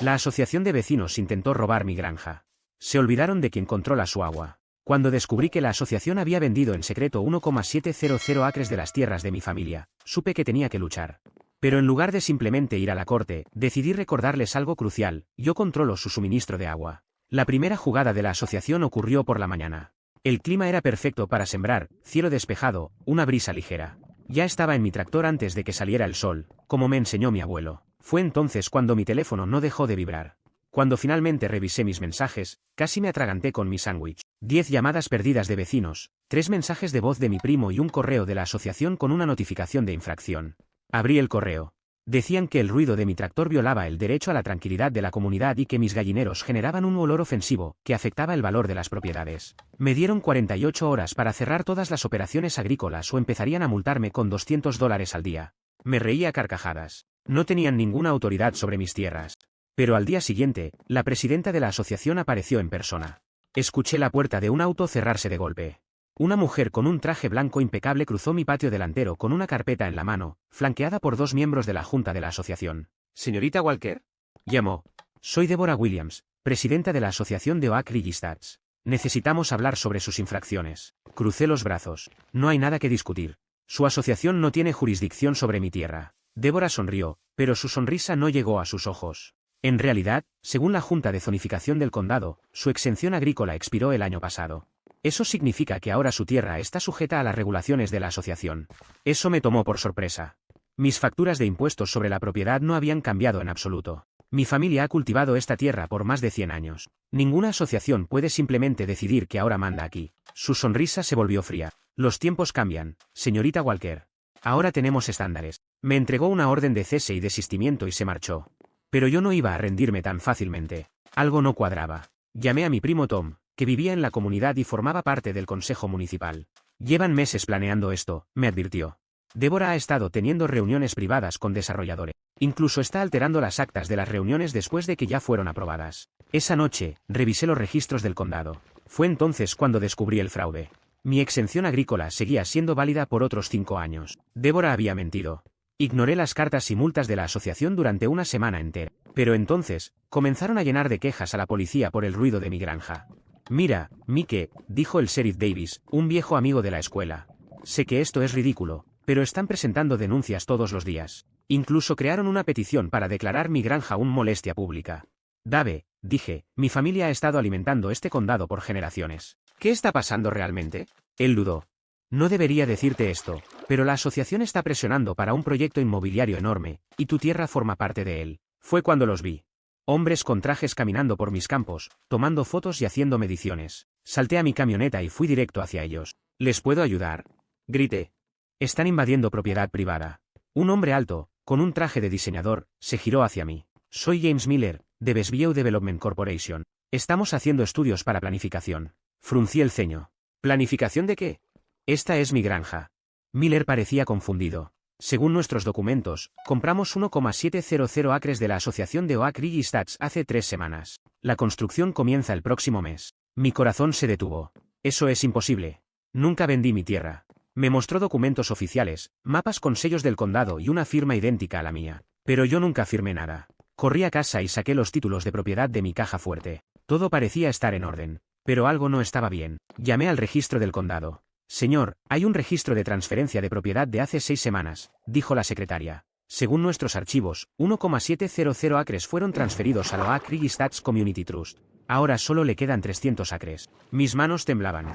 La asociación de vecinos intentó robar mi granja. Se olvidaron de quien controla su agua. Cuando descubrí que la asociación había vendido en secreto 1,700 acres de las tierras de mi familia, supe que tenía que luchar. Pero en lugar de simplemente ir a la corte, decidí recordarles algo crucial: yo controlo su suministro de agua. La primera jugada de la asociación ocurrió por la mañana. El clima era perfecto para sembrar, cielo despejado, una brisa ligera. Ya estaba en mi tractor antes de que saliera el sol, como me enseñó mi abuelo. Fue entonces cuando mi teléfono no dejó de vibrar. Cuando finalmente revisé mis mensajes, casi me atraganté con mi sándwich. 10 llamadas perdidas de vecinos, 3 mensajes de voz de mi primo y un correo de la asociación con una notificación de infracción. Abrí el correo. Decían que el ruido de mi tractor violaba el derecho a la tranquilidad de la comunidad y que mis gallineros generaban un olor ofensivo, que afectaba el valor de las propiedades. Me dieron 48 horas para cerrar todas las operaciones agrícolas o empezarían a multarme con $200 al día. Me reía a carcajadas. No tenían ninguna autoridad sobre mis tierras. Pero al día siguiente, la presidenta de la asociación apareció en persona. Escuché la puerta de un auto cerrarse de golpe. Una mujer con un traje blanco impecable cruzó mi patio delantero con una carpeta en la mano, flanqueada por 2 miembros de la junta de la asociación. ¿Señorita Walker? Llamó. Soy Deborah Williams, presidenta de la asociación de Oak Ridge Estates. Necesitamos hablar sobre sus infracciones. Crucé los brazos. No hay nada que discutir. Su asociación no tiene jurisdicción sobre mi tierra. Deborah sonrió, pero su sonrisa no llegó a sus ojos. En realidad, según la Junta de Zonificación del Condado, su exención agrícola expiró el año pasado. Eso significa que ahora su tierra está sujeta a las regulaciones de la asociación. Eso me tomó por sorpresa. Mis facturas de impuestos sobre la propiedad no habían cambiado en absoluto. Mi familia ha cultivado esta tierra por más de 100 años. Ninguna asociación puede simplemente decidir que ahora manda aquí. Su sonrisa se volvió fría. Los tiempos cambian, señorita Walker. Ahora tenemos estándares. Me entregó una orden de cese y desistimiento y se marchó. Pero yo no iba a rendirme tan fácilmente. Algo no cuadraba. Llamé a mi primo Tom, que vivía en la comunidad y formaba parte del consejo municipal. Llevan meses planeando esto, me advirtió. Deborah ha estado teniendo reuniones privadas con desarrolladores. Incluso está alterando las actas de las reuniones después de que ya fueron aprobadas. Esa noche, revisé los registros del condado. Fue entonces cuando descubrí el fraude. Mi exención agrícola seguía siendo válida por otros 5 años. Deborah había mentido. Ignoré las cartas y multas de la asociación durante una semana entera. Pero entonces, comenzaron a llenar de quejas a la policía por el ruido de mi granja. Mira, Mike, dijo el sheriff Davis, un viejo amigo de la escuela. Sé que esto es ridículo, pero están presentando denuncias todos los días. Incluso crearon una petición para declarar mi granja una molestia pública. Dave, dije, mi familia ha estado alimentando este condado por generaciones. ¿Qué está pasando realmente? Él dudó. No debería decirte esto, pero la asociación está presionando para un proyecto inmobiliario enorme, y tu tierra forma parte de él. Fue cuando los vi. Hombres con trajes caminando por mis campos, tomando fotos y haciendo mediciones. Salté a mi camioneta y fui directo hacia ellos. ¿Les puedo ayudar? Grité. Están invadiendo propiedad privada. Un hombre alto, con un traje de diseñador, se giró hacia mí. Soy James Miller, de Westview Development Corporation. Estamos haciendo estudios para planificación. Fruncí el ceño. ¿Planificación de qué? Esta es mi granja. Miller parecía confundido. Según nuestros documentos, compramos 1,700 acres de la asociación de Oak Ridge Estates hace 3 semanas. La construcción comienza el próximo mes. Mi corazón se detuvo. Eso es imposible. Nunca vendí mi tierra. Me mostró documentos oficiales, mapas con sellos del condado y una firma idéntica a la mía. Pero yo nunca firmé nada. Corrí a casa y saqué los títulos de propiedad de mi caja fuerte. Todo parecía estar en orden. Pero algo no estaba bien. Llamé al registro del condado. Señor, hay un registro de transferencia de propiedad de hace 6 semanas, dijo la secretaria. Según nuestros archivos, 1,700 acres fueron transferidos a la Oak Ridge Estates Community Trust. Ahora solo le quedan 300 acres. Mis manos temblaban.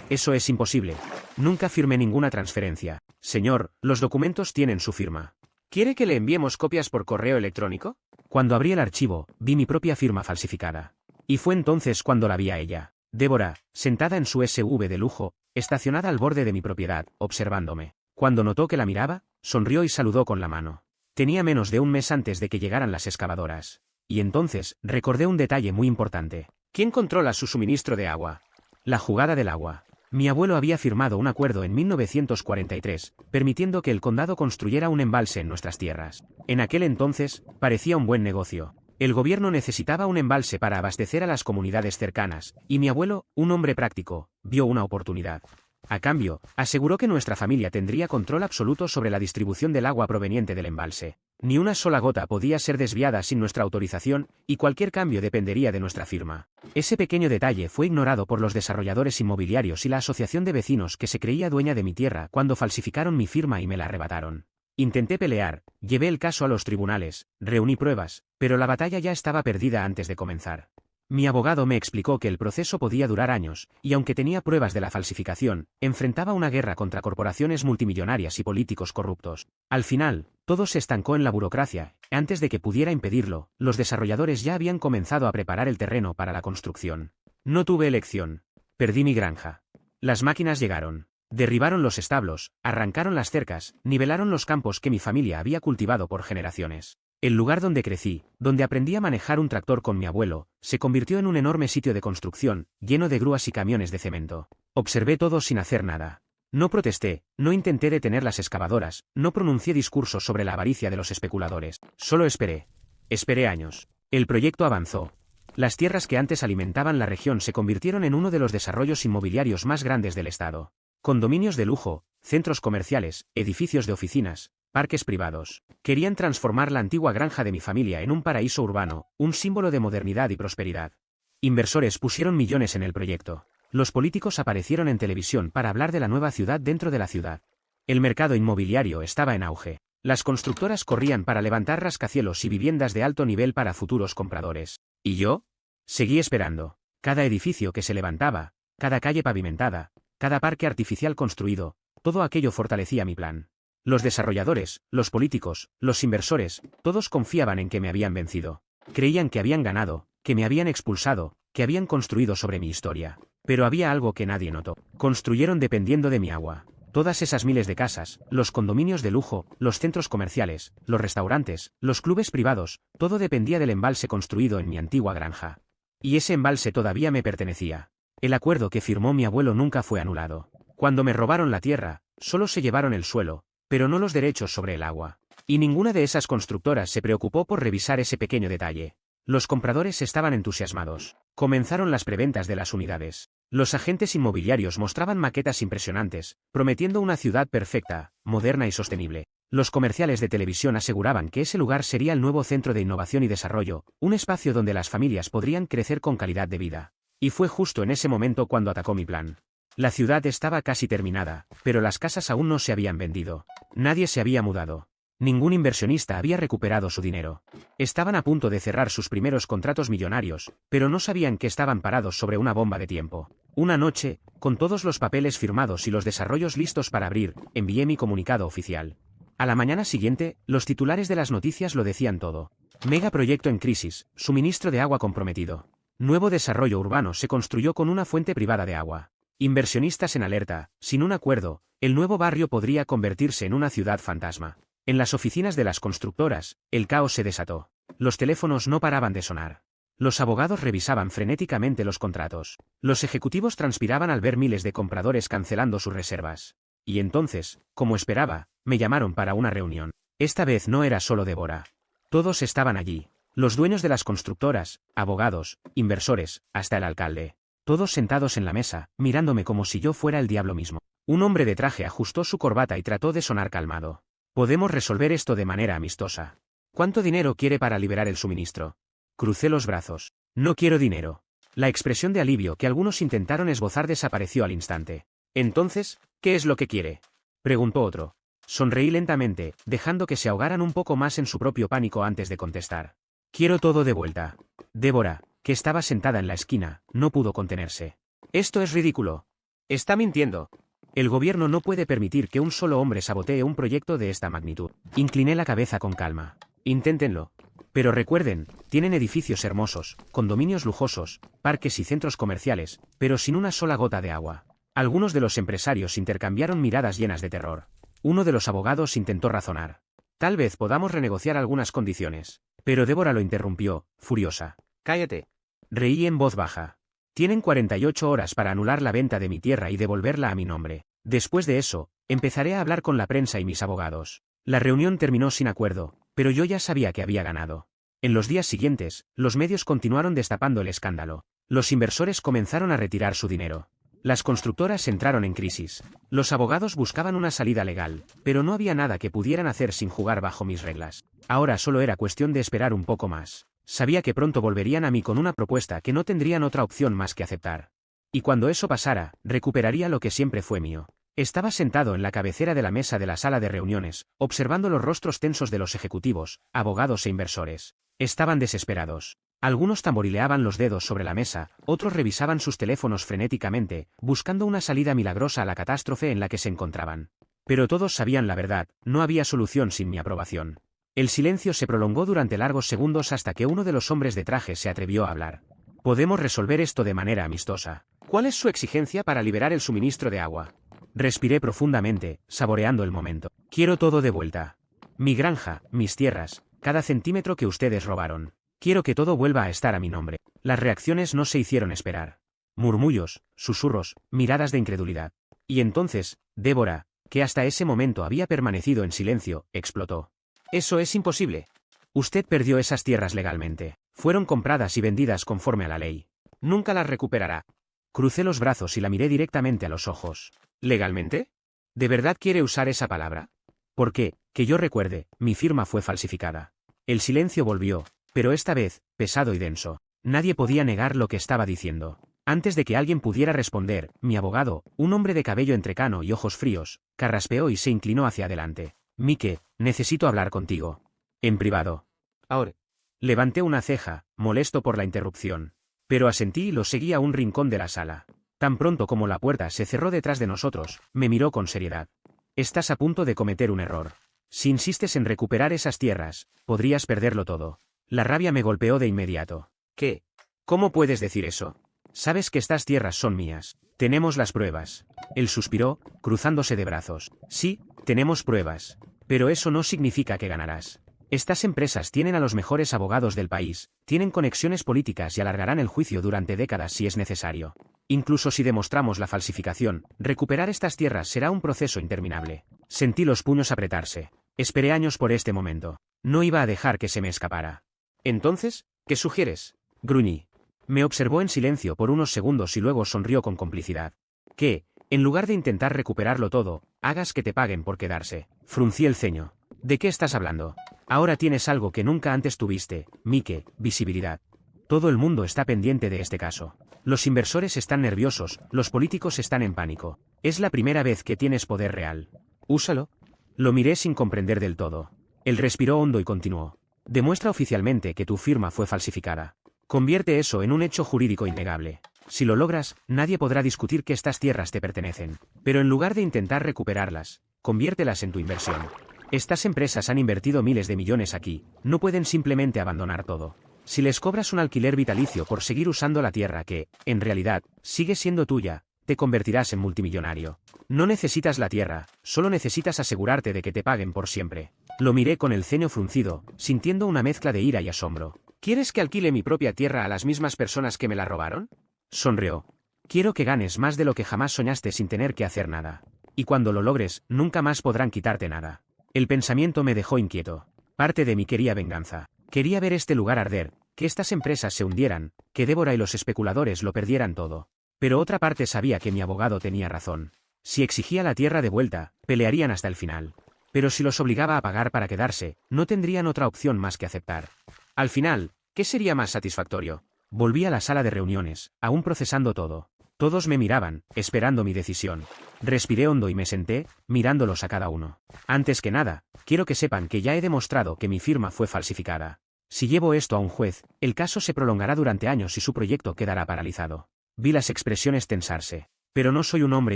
Eso es imposible. Nunca firmé ninguna transferencia. Señor, los documentos tienen su firma. ¿Quiere que le enviemos copias por correo electrónico? Cuando abrí el archivo, vi mi propia firma falsificada. Y fue entonces cuando la vi a ella. Deborah, sentada en su SUV de lujo, estacionada al borde de mi propiedad, observándome. Cuando notó que la miraba, sonrió y saludó con la mano. Tenía menos de un mes antes de que llegaran las excavadoras. Y entonces, recordé un detalle muy importante. ¿Quién controla su suministro de agua? La jugada del agua. Mi abuelo había firmado un acuerdo en 1943, permitiendo que el condado construyera un embalse en nuestras tierras. En aquel entonces, parecía un buen negocio. El gobierno necesitaba un embalse para abastecer a las comunidades cercanas, y mi abuelo, un hombre práctico, vio una oportunidad. A cambio, aseguró que nuestra familia tendría control absoluto sobre la distribución del agua proveniente del embalse. Ni una sola gota podía ser desviada sin nuestra autorización, y cualquier cambio dependería de nuestra firma. Ese pequeño detalle fue ignorado por los desarrolladores inmobiliarios y la asociación de vecinos que se creía dueña de mi tierra cuando falsificaron mi firma y me la arrebataron. Intenté pelear, llevé el caso a los tribunales, reuní pruebas, pero la batalla ya estaba perdida antes de comenzar. Mi abogado me explicó que el proceso podía durar años, y aunque tenía pruebas de la falsificación, enfrentaba una guerra contra corporaciones multimillonarias y políticos corruptos. Al final, todo se estancó en la burocracia, y antes de que pudiera impedirlo, los desarrolladores ya habían comenzado a preparar el terreno para la construcción. No tuve elección. Perdí mi granja. Las máquinas llegaron. Derribaron los establos, arrancaron las cercas, nivelaron los campos que mi familia había cultivado por generaciones. El lugar donde crecí, donde aprendí a manejar un tractor con mi abuelo, se convirtió en un enorme sitio de construcción, lleno de grúas y camiones de cemento. Observé todo sin hacer nada. No protesté, no intenté detener las excavadoras, no pronuncié discursos sobre la avaricia de los especuladores. Solo esperé. Esperé años. El proyecto avanzó. Las tierras que antes alimentaban la región se convirtieron en uno de los desarrollos inmobiliarios más grandes del estado. Condominios de lujo, centros comerciales, edificios de oficinas, parques privados. Querían transformar la antigua granja de mi familia en un paraíso urbano, un símbolo de modernidad y prosperidad. Inversores pusieron millones en el proyecto. Los políticos aparecieron en televisión para hablar de la nueva ciudad dentro de la ciudad. El mercado inmobiliario estaba en auge. Las constructoras corrían para levantar rascacielos y viviendas de alto nivel para futuros compradores. ¿Y yo? Seguí esperando. Cada edificio que se levantaba, cada calle pavimentada, cada parque artificial construido, todo aquello fortalecía mi plan. Los desarrolladores, los políticos, los inversores, todos confiaban en que me habían vencido. Creían que habían ganado, que me habían expulsado, que habían construido sobre mi historia. Pero había algo que nadie notó. Construyeron dependiendo de mi agua. Todas esas miles de casas, los condominios de lujo, los centros comerciales, los restaurantes, los clubes privados, todo dependía del embalse construido en mi antigua granja. Y ese embalse todavía me pertenecía. El acuerdo que firmó mi abuelo nunca fue anulado. Cuando me robaron la tierra, solo se llevaron el suelo, pero no los derechos sobre el agua. Y ninguna de esas constructoras se preocupó por revisar ese pequeño detalle. Los compradores estaban entusiasmados. Comenzaron las preventas de las unidades. Los agentes inmobiliarios mostraban maquetas impresionantes, prometiendo una ciudad perfecta, moderna y sostenible. Los comerciales de televisión aseguraban que ese lugar sería el nuevo centro de innovación y desarrollo, un espacio donde las familias podrían crecer con calidad de vida. Y fue justo en ese momento cuando atacó mi plan. La ciudad estaba casi terminada, pero las casas aún no se habían vendido. Nadie se había mudado. Ningún inversionista había recuperado su dinero. Estaban a punto de cerrar sus primeros contratos millonarios, pero no sabían que estaban parados sobre una bomba de tiempo. Una noche, con todos los papeles firmados y los desarrollos listos para abrir, envié mi comunicado oficial. A la mañana siguiente, los titulares de las noticias lo decían todo. Megaproyecto en crisis, suministro de agua comprometido. Nuevo desarrollo urbano se construyó con una fuente privada de agua. Inversionistas en alerta, sin un acuerdo, el nuevo barrio podría convertirse en una ciudad fantasma. En las oficinas de las constructoras, el caos se desató. Los teléfonos no paraban de sonar. Los abogados revisaban frenéticamente los contratos. Los ejecutivos transpiraban al ver miles de compradores cancelando sus reservas. Y entonces, como esperaba, me llamaron para una reunión. Esta vez no era solo Débora. Todos estaban allí. Los dueños de las constructoras, abogados, inversores, hasta el alcalde. Todos sentados en la mesa, mirándome como si yo fuera el diablo mismo. Un hombre de traje ajustó su corbata y trató de sonar calmado. Podemos resolver esto de manera amistosa. ¿Cuánto dinero quiere para liberar el suministro? Crucé los brazos. No quiero dinero. La expresión de alivio que algunos intentaron esbozar desapareció al instante. Entonces, ¿qué es lo que quiere?, preguntó otro. Sonreí lentamente, dejando que se ahogaran un poco más en su propio pánico antes de contestar. Quiero todo de vuelta. Débora, que estaba sentada en la esquina, no pudo contenerse. Esto es ridículo. Está mintiendo. El gobierno no puede permitir que un solo hombre sabotee un proyecto de esta magnitud. Incliné la cabeza con calma. Inténtenlo. Pero recuerden, tienen edificios hermosos, condominios lujosos, parques y centros comerciales, pero sin una sola gota de agua. Algunos de los empresarios intercambiaron miradas llenas de terror. Uno de los abogados intentó razonar. Tal vez podamos renegociar algunas condiciones. Pero Débora lo interrumpió, furiosa. Cállate. Reí en voz baja. Tienen 48 horas para anular la venta de mi tierra y devolverla a mi nombre. Después de eso, empezaré a hablar con la prensa y mis abogados. La reunión terminó sin acuerdo, pero yo ya sabía que había ganado. En los días siguientes, los medios continuaron destapando el escándalo. Los inversores comenzaron a retirar su dinero. Las constructoras entraron en crisis. Los abogados buscaban una salida legal, pero no había nada que pudieran hacer sin jugar bajo mis reglas. Ahora solo era cuestión de esperar un poco más. Sabía que pronto volverían a mí con una propuesta que no tendrían otra opción más que aceptar. Y cuando eso pasara, recuperaría lo que siempre fue mío. Estaba sentado en la cabecera de la mesa de la sala de reuniones, observando los rostros tensos de los ejecutivos, abogados e inversores. Estaban desesperados. Algunos tamborileaban los dedos sobre la mesa, otros revisaban sus teléfonos frenéticamente, buscando una salida milagrosa a la catástrofe en la que se encontraban. Pero todos sabían la verdad, no había solución sin mi aprobación. El silencio se prolongó durante largos segundos hasta que uno de los hombres de traje se atrevió a hablar. Podemos resolver esto de manera amistosa. ¿Cuál es su exigencia para liberar el suministro de agua? Respiré profundamente, saboreando el momento. Quiero todo de vuelta. Mi granja, mis tierras, cada centímetro que ustedes robaron. Quiero que todo vuelva a estar a mi nombre. Las reacciones no se hicieron esperar. Murmullos, susurros, miradas de incredulidad. Y entonces, Débora, que hasta ese momento había permanecido en silencio, explotó. Eso es imposible. Usted perdió esas tierras legalmente. Fueron compradas y vendidas conforme a la ley. Nunca las recuperará. Crucé los brazos y la miré directamente a los ojos. ¿Legalmente? ¿De verdad quiere usar esa palabra? Porque, que yo recuerde, mi firma fue falsificada. El silencio volvió, pero esta vez, pesado y denso. Nadie podía negar lo que estaba diciendo. Antes de que alguien pudiera responder, mi abogado, un hombre de cabello entrecano y ojos fríos, carraspeó y se inclinó hacia adelante. Mike, necesito hablar contigo. En privado. Ahora. Levanté una ceja, molesto por la interrupción. Pero asentí y lo seguí a un rincón de la sala. Tan pronto como la puerta se cerró detrás de nosotros, me miró con seriedad. Estás a punto de cometer un error. Si insistes en recuperar esas tierras, podrías perderlo todo. La rabia me golpeó de inmediato. ¿Qué? ¿Cómo puedes decir eso? Sabes que estas tierras son mías. Tenemos las pruebas. Él suspiró, cruzándose de brazos. Sí, tenemos pruebas. Pero eso no significa que ganarás. Estas empresas tienen a los mejores abogados del país, tienen conexiones políticas y alargarán el juicio durante décadas si es necesario. Incluso si demostramos la falsificación, recuperar estas tierras será un proceso interminable. Sentí los puños apretarse. Esperé años por este momento. No iba a dejar que se me escapara. Entonces, ¿qué sugieres? Gruñí. Me observó en silencio por unos segundos y luego sonrió con complicidad. Que, en lugar de intentar recuperarlo todo, hagas que te paguen por quedarse. Fruncí el ceño. ¿De qué estás hablando? Ahora tienes algo que nunca antes tuviste, Mike, visibilidad. Todo el mundo está pendiente de este caso. Los inversores están nerviosos, los políticos están en pánico. Es la primera vez que tienes poder real. Úsalo. Lo miré sin comprender del todo. Él respiró hondo y continuó. Demuestra oficialmente que tu firma fue falsificada. Convierte eso en un hecho jurídico innegable. Si lo logras, nadie podrá discutir que estas tierras te pertenecen. Pero en lugar de intentar recuperarlas, conviértelas en tu inversión. Estas empresas han invertido miles de millones aquí, no pueden simplemente abandonar todo. Si les cobras un alquiler vitalicio por seguir usando la tierra que, en realidad, sigue siendo tuya, te convertirás en multimillonario. No necesitas la tierra, solo necesitas asegurarte de que te paguen por siempre. Lo miré con el ceño fruncido, sintiendo una mezcla de ira y asombro. ¿Quieres que alquile mi propia tierra a las mismas personas que me la robaron? Sonrió. Quiero que ganes más de lo que jamás soñaste sin tener que hacer nada. Y cuando lo logres, nunca más podrán quitarte nada. El pensamiento me dejó inquieto. Parte de mí quería venganza. Quería ver este lugar arder, que estas empresas se hundieran, que Débora y los especuladores lo perdieran todo. Pero otra parte sabía que mi abogado tenía razón. Si exigía la tierra de vuelta, pelearían hasta el final. Pero si los obligaba a pagar para quedarse, no tendrían otra opción más que aceptar. Al final, ¿qué sería más satisfactorio? Volví a la sala de reuniones, aún procesando todo. Todos me miraban, esperando mi decisión. Respiré hondo y me senté, mirándolos a cada uno. Antes que nada, quiero que sepan que ya he demostrado que mi firma fue falsificada. Si llevo esto a un juez, el caso se prolongará durante años y su proyecto quedará paralizado. Vi las expresiones tensarse. Pero no soy un hombre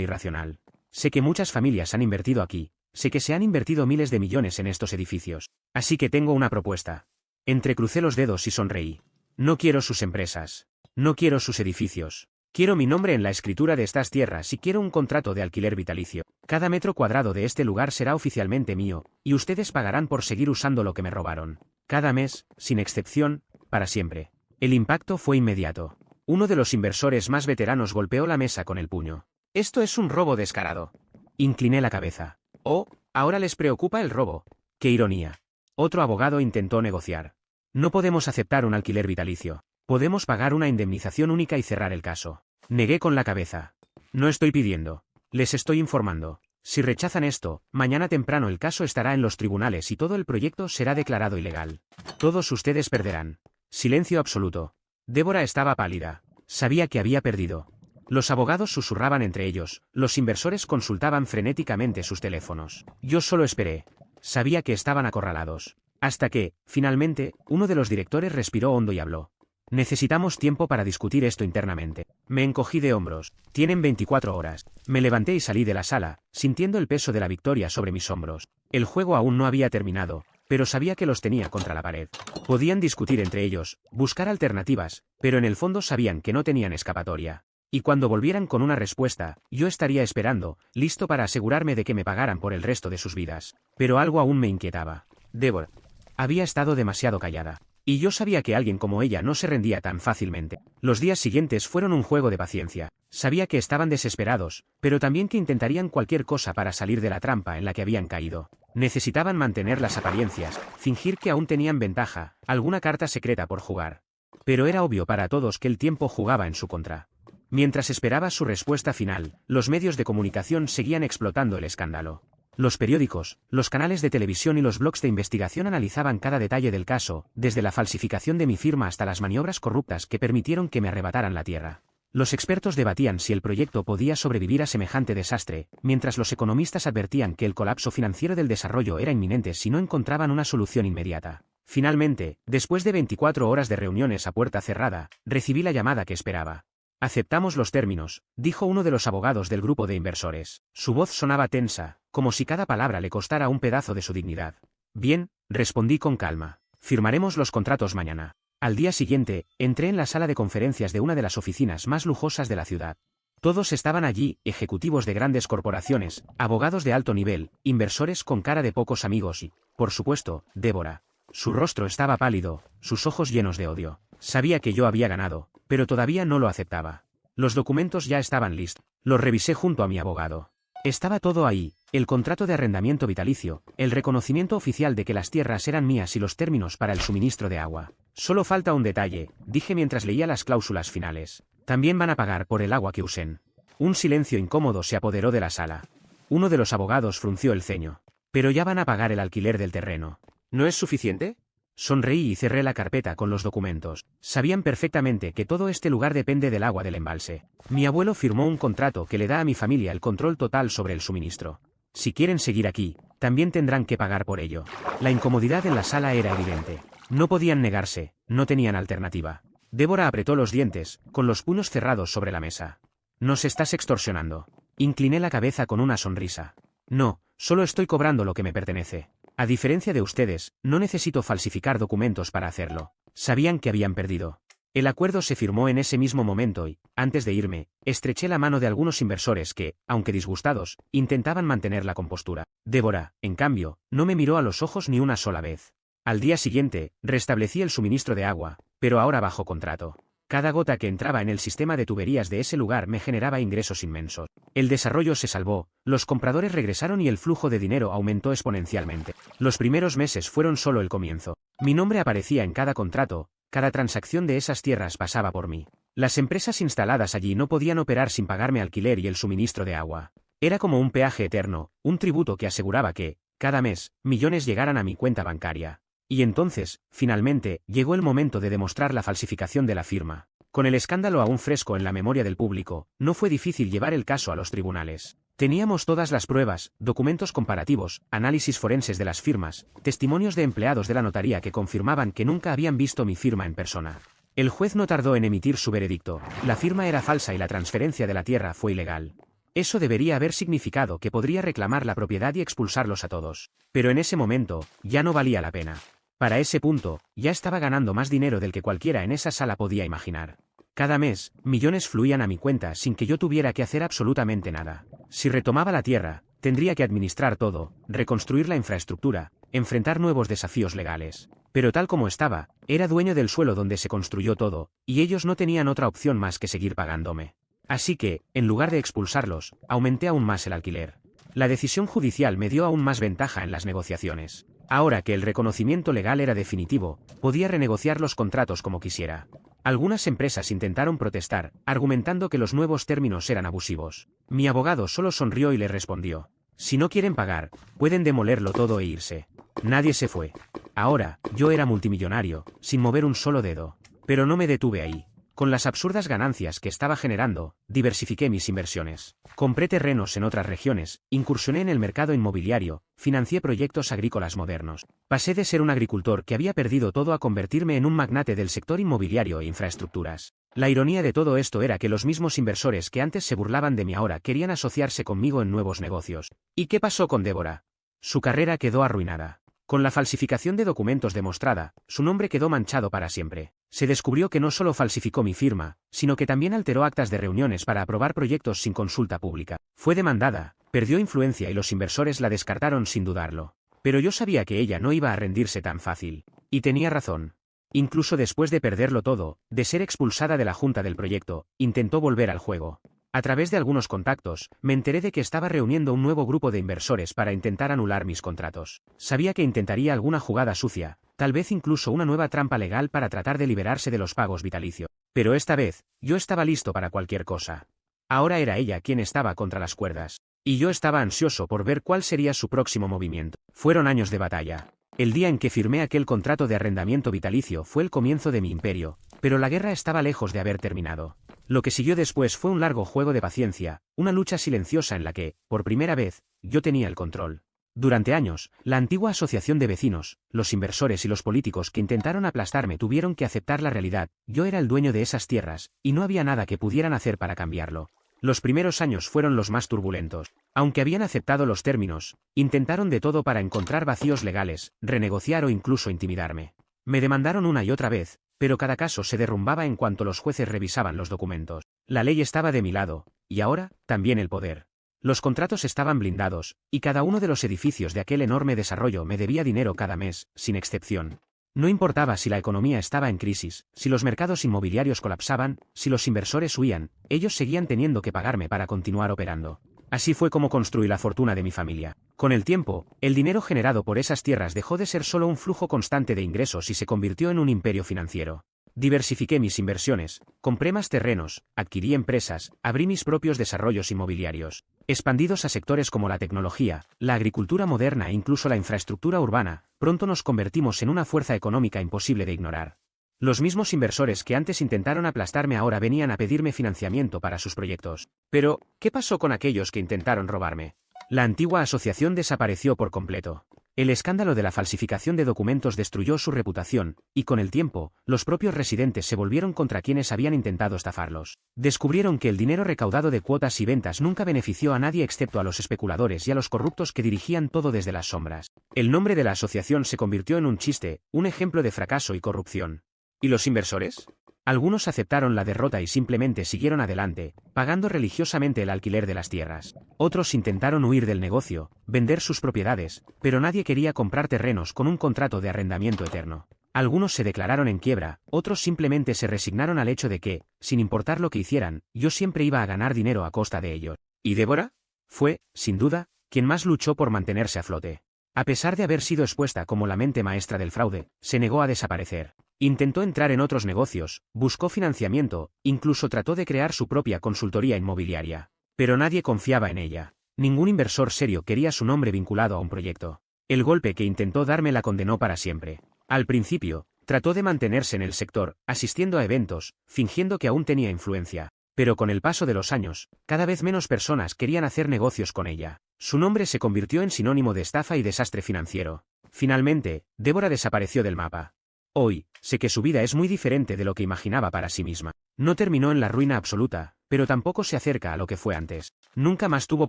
irracional. Sé que muchas familias han invertido aquí, sé que se han invertido miles de millones en estos edificios. Así que tengo una propuesta. Entrecrucé los dedos y sonreí. No quiero sus empresas. No quiero sus edificios. Quiero mi nombre en la escritura de estas tierras y quiero un contrato de alquiler vitalicio. Cada metro cuadrado de este lugar será oficialmente mío, y ustedes pagarán por seguir usando lo que me robaron. Cada mes, sin excepción, para siempre. El impacto fue inmediato. Uno de los inversores más veteranos golpeó la mesa con el puño. Esto es un robo descarado. Incliné la cabeza. Oh, ahora les preocupa el robo. ¡Qué ironía! Otro abogado intentó negociar. No podemos aceptar un alquiler vitalicio. Podemos pagar una indemnización única y cerrar el caso. Negué con la cabeza. No estoy pidiendo. Les estoy informando. Si rechazan esto, mañana temprano el caso estará en los tribunales y todo el proyecto será declarado ilegal. Todos ustedes perderán. Silencio absoluto. Débora estaba pálida. Sabía que había perdido. Los abogados susurraban entre ellos, los inversores consultaban frenéticamente sus teléfonos. Yo solo esperé. Sabía que estaban acorralados. Hasta que, finalmente, uno de los directores respiró hondo y habló. Necesitamos tiempo para discutir esto internamente. Me encogí de hombros. Tienen 24 horas. Me levanté y salí de la sala, sintiendo el peso de la victoria sobre mis hombros. El juego aún no había terminado, pero sabía que los tenía contra la pared. Podían discutir entre ellos, buscar alternativas, pero en el fondo sabían que no tenían escapatoria. Y cuando volvieran con una respuesta, yo estaría esperando, listo para asegurarme de que me pagaran por el resto de sus vidas. Pero algo aún me inquietaba. Débora había estado demasiado callada. Y yo sabía que alguien como ella no se rendía tan fácilmente. Los días siguientes fueron un juego de paciencia. Sabía que estaban desesperados, pero también que intentarían cualquier cosa para salir de la trampa en la que habían caído. Necesitaban mantener las apariencias, fingir que aún tenían ventaja, alguna carta secreta por jugar. Pero era obvio para todos que el tiempo jugaba en su contra. Mientras esperaba su respuesta final, los medios de comunicación seguían explotando el escándalo. Los periódicos, los canales de televisión y los blogs de investigación analizaban cada detalle del caso, desde la falsificación de mi firma hasta las maniobras corruptas que permitieron que me arrebataran la tierra. Los expertos debatían si el proyecto podía sobrevivir a semejante desastre, mientras los economistas advertían que el colapso financiero del desarrollo era inminente si no encontraban una solución inmediata. Finalmente, después de 24 horas de reuniones a puerta cerrada, recibí la llamada que esperaba. Aceptamos los términos, dijo uno de los abogados del grupo de inversores. Su voz sonaba tensa, como si cada palabra le costara un pedazo de su dignidad. Bien, respondí con calma. Firmaremos los contratos mañana. Al día siguiente, entré en la sala de conferencias de una de las oficinas más lujosas de la ciudad. Todos estaban allí, ejecutivos de grandes corporaciones, abogados de alto nivel, inversores con cara de pocos amigos y, por supuesto, Débora. Su rostro estaba pálido, sus ojos llenos de odio. Sabía que yo había ganado, pero todavía no lo aceptaba. Los documentos ya estaban listos. Los revisé junto a mi abogado. Estaba todo ahí, el contrato de arrendamiento vitalicio, el reconocimiento oficial de que las tierras eran mías y los términos para el suministro de agua. Solo falta un detalle, dije mientras leía las cláusulas finales. También van a pagar por el agua que usen. Un silencio incómodo se apoderó de la sala. Uno de los abogados frunció el ceño. Pero ya van a pagar el alquiler del terreno. ¿No es suficiente? Sonreí y cerré la carpeta con los documentos. Sabían perfectamente que todo este lugar depende del agua del embalse. Mi abuelo firmó un contrato que le da a mi familia el control total sobre el suministro. Si quieren seguir aquí, también tendrán que pagar por ello. La incomodidad en la sala era evidente. No podían negarse, no tenían alternativa. Débora apretó los dientes, con los puños cerrados sobre la mesa. «Nos estás extorsionando». Incliné la cabeza con una sonrisa. «No, solo estoy cobrando lo que me pertenece. A diferencia de ustedes, no necesito falsificar documentos para hacerlo». Sabían que habían perdido. El acuerdo se firmó en ese mismo momento y, antes de irme, estreché la mano de algunos inversores que, aunque disgustados, intentaban mantener la compostura. Débora, en cambio, no me miró a los ojos ni una sola vez. Al día siguiente, restablecí el suministro de agua, pero ahora bajo contrato. Cada gota que entraba en el sistema de tuberías de ese lugar me generaba ingresos inmensos. El desarrollo se salvó, los compradores regresaron y el flujo de dinero aumentó exponencialmente. Los primeros meses fueron solo el comienzo. Mi nombre aparecía en cada contrato, cada transacción de esas tierras pasaba por mí. Las empresas instaladas allí no podían operar sin pagarme alquiler y el suministro de agua. Era como un peaje eterno, un tributo que aseguraba que, cada mes, millones llegaran a mi cuenta bancaria. Y entonces, finalmente, llegó el momento de demostrar la falsificación de la firma. Con el escándalo aún fresco en la memoria del público, no fue difícil llevar el caso a los tribunales. Teníamos todas las pruebas, documentos comparativos, análisis forenses de las firmas, testimonios de empleados de la notaría que confirmaban que nunca habían visto mi firma en persona. El juez no tardó en emitir su veredicto. La firma era falsa y la transferencia de la tierra fue ilegal. Eso debería haber significado que podría reclamar la propiedad y expulsarlos a todos. Pero en ese momento, ya no valía la pena. Para ese punto, ya estaba ganando más dinero del que cualquiera en esa sala podía imaginar. Cada mes, millones fluían a mi cuenta sin que yo tuviera que hacer absolutamente nada. Si retomaba la tierra, tendría que administrar todo, reconstruir la infraestructura, enfrentar nuevos desafíos legales. Pero tal como estaba, era dueño del suelo donde se construyó todo, y ellos no tenían otra opción más que seguir pagándome. Así que, en lugar de expulsarlos, aumenté aún más el alquiler. La decisión judicial me dio aún más ventaja en las negociaciones. Ahora que el reconocimiento legal era definitivo, podía renegociar los contratos como quisiera. Algunas empresas intentaron protestar, argumentando que los nuevos términos eran abusivos. Mi abogado solo sonrió y le respondió: si no quieren pagar, pueden demolerlo todo e irse. Nadie se fue. Ahora, yo era multimillonario, sin mover un solo dedo. Pero no me detuve ahí. Con las absurdas ganancias que estaba generando, diversifiqué mis inversiones. Compré terrenos en otras regiones, incursioné en el mercado inmobiliario, financié proyectos agrícolas modernos. Pasé de ser un agricultor que había perdido todo a convertirme en un magnate del sector inmobiliario e infraestructuras. La ironía de todo esto era que los mismos inversores que antes se burlaban de mí ahora querían asociarse conmigo en nuevos negocios. ¿Y qué pasó con Débora? Su carrera quedó arruinada. Con la falsificación de documentos demostrada, su nombre quedó manchado para siempre. Se descubrió que no solo falsificó mi firma, sino que también alteró actas de reuniones para aprobar proyectos sin consulta pública. Fue demandada, perdió influencia y los inversores la descartaron sin dudarlo. Pero yo sabía que ella no iba a rendirse tan fácil. Y tenía razón. Incluso después de perderlo todo, de ser expulsada de la junta del proyecto, intentó volver al juego. A través de algunos contactos, me enteré de que estaba reuniendo un nuevo grupo de inversores para intentar anular mis contratos. Sabía que intentaría alguna jugada sucia, tal vez incluso una nueva trampa legal para tratar de liberarse de los pagos vitalicios. Pero esta vez, yo estaba listo para cualquier cosa. Ahora era ella quien estaba contra las cuerdas. Y yo estaba ansioso por ver cuál sería su próximo movimiento. Fueron años de batalla. El día en que firmé aquel contrato de arrendamiento vitalicio fue el comienzo de mi imperio, pero la guerra estaba lejos de haber terminado. Lo que siguió después fue un largo juego de paciencia, una lucha silenciosa en la que, por primera vez, yo tenía el control. Durante años, la antigua asociación de vecinos, los inversores y los políticos que intentaron aplastarme tuvieron que aceptar la realidad: yo era el dueño de esas tierras, y no había nada que pudieran hacer para cambiarlo. Los primeros años fueron los más turbulentos. Aunque habían aceptado los términos, intentaron de todo para encontrar vacíos legales, renegociar o incluso intimidarme. Me demandaron una y otra vez, pero cada caso se derrumbaba en cuanto los jueces revisaban los documentos. La ley estaba de mi lado, y ahora, también el poder. Los contratos estaban blindados, y cada uno de los edificios de aquel enorme desarrollo me debía dinero cada mes, sin excepción. No importaba si la economía estaba en crisis, si los mercados inmobiliarios colapsaban, si los inversores huían, ellos seguían teniendo que pagarme para continuar operando. Así fue como construí la fortuna de mi familia. Con el tiempo, el dinero generado por esas tierras dejó de ser solo un flujo constante de ingresos y se convirtió en un imperio financiero. Diversifiqué mis inversiones, compré más terrenos, adquirí empresas, abrí mis propios desarrollos inmobiliarios, expandidos a sectores como la tecnología, la agricultura moderna e incluso la infraestructura urbana. Pronto nos convertimos en una fuerza económica imposible de ignorar. Los mismos inversores que antes intentaron aplastarme ahora venían a pedirme financiamiento para sus proyectos. Pero, ¿qué pasó con aquellos que intentaron robarme? La antigua asociación desapareció por completo. El escándalo de la falsificación de documentos destruyó su reputación, y con el tiempo, los propios residentes se volvieron contra quienes habían intentado estafarlos. Descubrieron que el dinero recaudado de cuotas y ventas nunca benefició a nadie excepto a los especuladores y a los corruptos que dirigían todo desde las sombras. El nombre de la asociación se convirtió en un chiste, un ejemplo de fracaso y corrupción. ¿Y los inversores? Algunos aceptaron la derrota y simplemente siguieron adelante, pagando religiosamente el alquiler de las tierras. Otros intentaron huir del negocio, vender sus propiedades, pero nadie quería comprar terrenos con un contrato de arrendamiento eterno. Algunos se declararon en quiebra, otros simplemente se resignaron al hecho de que, sin importar lo que hicieran, yo siempre iba a ganar dinero a costa de ellos. ¿Y Débora? Fue, sin duda, quien más luchó por mantenerse a flote. A pesar de haber sido expuesta como la mente maestra del fraude, se negó a desaparecer. Intentó entrar en otros negocios, buscó financiamiento, incluso trató de crear su propia consultoría inmobiliaria. Pero nadie confiaba en ella. Ningún inversor serio quería su nombre vinculado a un proyecto. El golpe que intentó darme la condenó para siempre. Al principio, trató de mantenerse en el sector, asistiendo a eventos, fingiendo que aún tenía influencia. Pero con el paso de los años, cada vez menos personas querían hacer negocios con ella. Su nombre se convirtió en sinónimo de estafa y desastre financiero. Finalmente, Débora desapareció del mapa. Hoy, sé que su vida es muy diferente de lo que imaginaba para sí misma. No terminó en la ruina absoluta, pero tampoco se acerca a lo que fue antes. Nunca más tuvo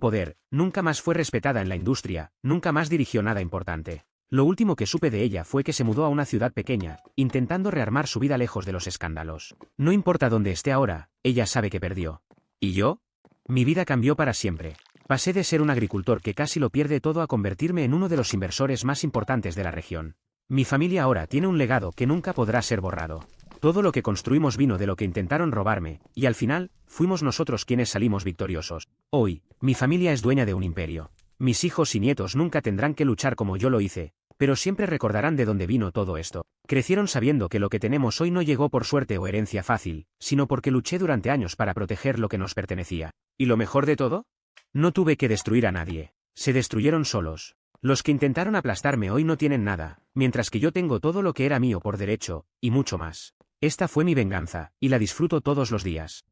poder, nunca más fue respetada en la industria, nunca más dirigió nada importante. Lo último que supe de ella fue que se mudó a una ciudad pequeña, intentando rearmar su vida lejos de los escándalos. No importa dónde esté ahora, ella sabe que perdió. ¿Y yo? Mi vida cambió para siempre. Pasé de ser un agricultor que casi lo pierde todo a convertirme en uno de los inversores más importantes de la región. Mi familia ahora tiene un legado que nunca podrá ser borrado. Todo lo que construimos vino de lo que intentaron robarme, y al final, fuimos nosotros quienes salimos victoriosos. Hoy, mi familia es dueña de un imperio. Mis hijos y nietos nunca tendrán que luchar como yo lo hice, Pero siempre recordarán de dónde vino todo esto. Crecieron sabiendo que lo que tenemos hoy no llegó por suerte o herencia fácil, sino porque luché durante años para proteger lo que nos pertenecía. ¿Y lo mejor de todo? No tuve que destruir a nadie. Se destruyeron solos. Los que intentaron aplastarme hoy no tienen nada, mientras que yo tengo todo lo que era mío por derecho, y mucho más. Esta fue mi venganza, y la disfruto todos los días.